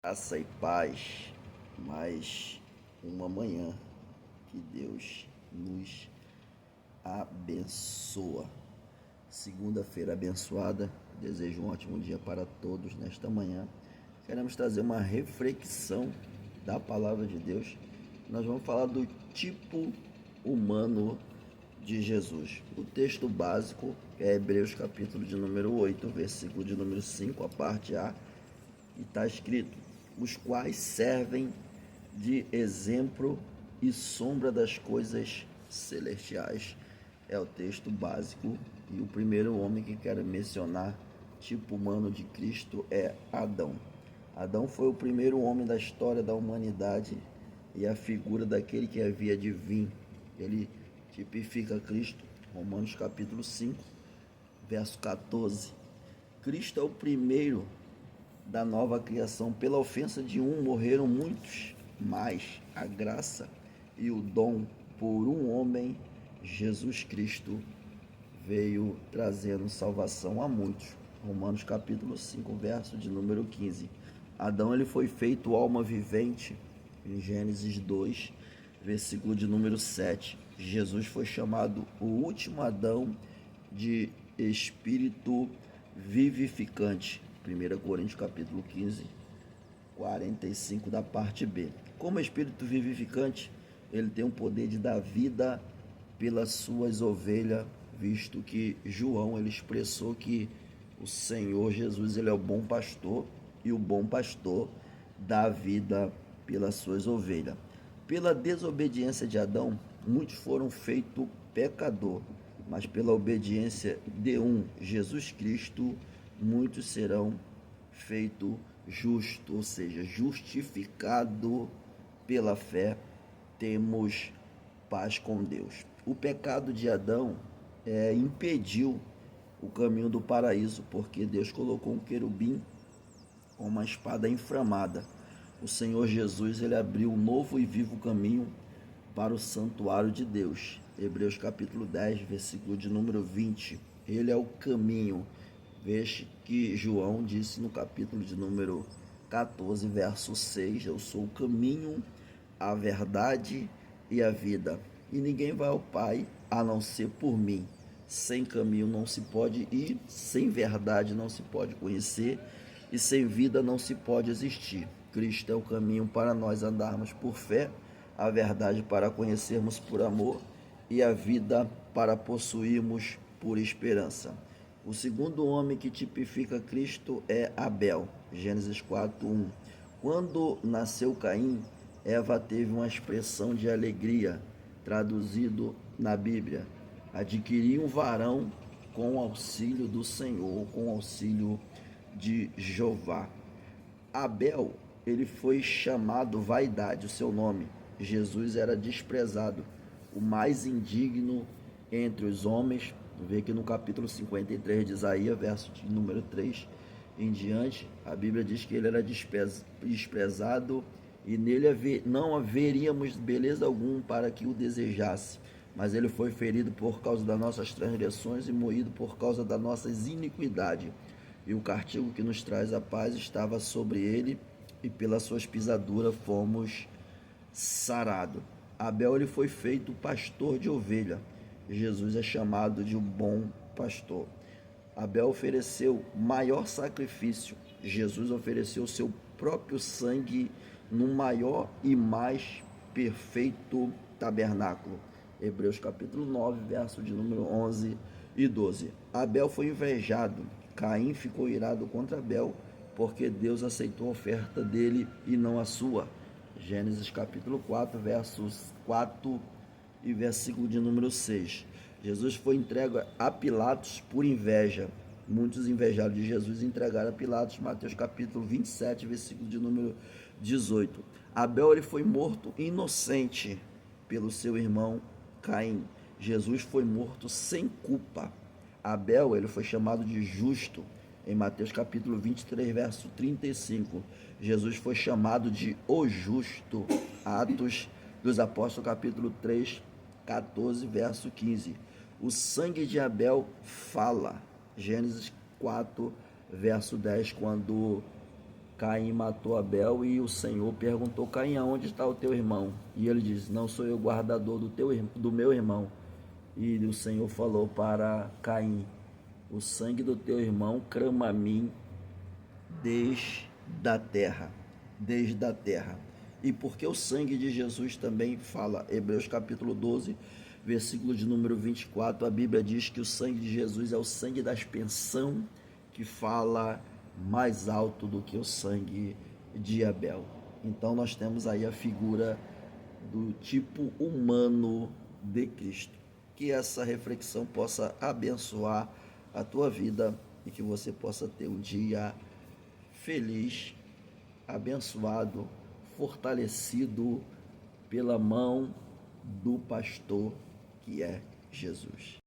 Graça e paz, mais uma manhã que Deus nos abençoa. Segunda-feira abençoada, desejo um ótimo dia para todos nesta manhã. Queremos trazer uma reflexão da palavra de Deus. Nós vamos falar do tipo humano de Jesus. O texto básico é Hebreus capítulo de número 8, versículo de número 5, a parte A, e está escrito: os quais servem de exemplo e sombra das coisas celestiais. É o texto básico, e o primeiro homem que quero mencionar, tipo humano de Cristo, é Adão. Adão foi o primeiro homem da história da humanidade e a figura daquele que havia de vir. Ele tipifica Cristo, Romanos capítulo 5, verso 14. Cristo é o primeiro da nova criação. Pela ofensa de um morreram muitos, mas a graça e o dom por um homem, Jesus Cristo, veio trazendo salvação a muitos. Romanos capítulo 5, verso de número 15. Adão ele foi feito alma vivente, em Gênesis 2, versículo de número 7. Jesus foi chamado o último Adão de espírito vivificante. 1 Coríntios capítulo 15, 45 da parte B. Como espírito vivificante, ele tem o poder de dar vida pelas suas ovelhas, visto que João ele expressou que o Senhor Jesus ele é o bom pastor e o bom pastor dá vida pelas suas ovelhas. Pela desobediência de Adão, muitos foram feitos pecador, mas pela obediência de Jesus Cristo, muitos serão feitos justos, ou seja, justificado pela fé, temos paz com Deus. O pecado de Adão impediu o caminho do paraíso, porque Deus colocou um querubim com uma espada inflamada. O Senhor Jesus ele abriu um novo e vivo caminho para o santuário de Deus. Hebreus capítulo 10, versículo de número 20. Ele é o caminho. Veja que João disse no capítulo de número 14, verso 6, eu sou o caminho, a verdade e a vida. E ninguém vai ao Pai a não ser por mim. Sem caminho não se pode ir, sem verdade não se pode conhecer e sem vida não se pode existir. Cristo é o caminho para nós andarmos por fé, a verdade para conhecermos por amor e a vida para possuirmos por esperança. O segundo homem que tipifica Cristo é Abel, Gênesis 4:1. Quando nasceu Caim, Eva teve uma expressão de alegria, traduzido na Bíblia: adquirir um varão com o auxílio do Senhor, com o auxílio de Jeová. Abel, ele foi chamado vaidade, o seu nome. Jesus era desprezado, o mais indigno entre os homens. Vê que no capítulo 53 de Isaías, verso de número 3 em diante, a Bíblia diz que ele era desprezado e nele não haveríamos beleza alguma para que o desejasse. Mas ele foi ferido por causa das nossas transgressões e moído por causa das nossas iniquidades. E o castigo que nos traz a paz estava sobre ele, e pelas suas pisaduras fomos sarados. Abel ele foi feito pastor de ovelha. Jesus é chamado de um bom pastor. Abel ofereceu maior sacrifício. Jesus ofereceu seu próprio sangue no maior e mais perfeito tabernáculo. Hebreus capítulo 9, verso de número 11 e 12. Abel foi invejado. Caim ficou irado contra Abel, porque Deus aceitou a oferta dele e não a sua. Gênesis capítulo 4, versos 4 e versículo de número 6. Jesus foi entregue a Pilatos por inveja. Muitos invejados de Jesus entregaram a Pilatos. Mateus capítulo 27, versículo de número 18. Abel ele foi morto inocente pelo seu irmão Caim. Jesus foi morto sem culpa. Abel ele foi chamado de justo em Mateus capítulo 23, verso 35. Jesus foi chamado de o justo. Atos dos Apóstolos capítulo 3, 14, verso 15. O sangue de Abel fala. Gênesis 4, verso 10, quando Caim matou Abel e o Senhor perguntou: Caim, aonde está o teu irmão? E ele diz: não sou eu guardador do meu irmão. E o Senhor falou para Caim: o sangue do teu irmão clama a mim desde a terra, desde a terra. E porque o sangue de Jesus também fala, Hebreus capítulo 12, versículo de número 24, a Bíblia diz que o sangue de Jesus é o sangue da expiação que fala mais alto do que o sangue de Abel. Então nós temos aí a figura do tipo humano de Cristo. Que essa reflexão possa abençoar a tua vida e que você possa ter um dia feliz, abençoado, fortalecido pela mão do pastor que é Jesus.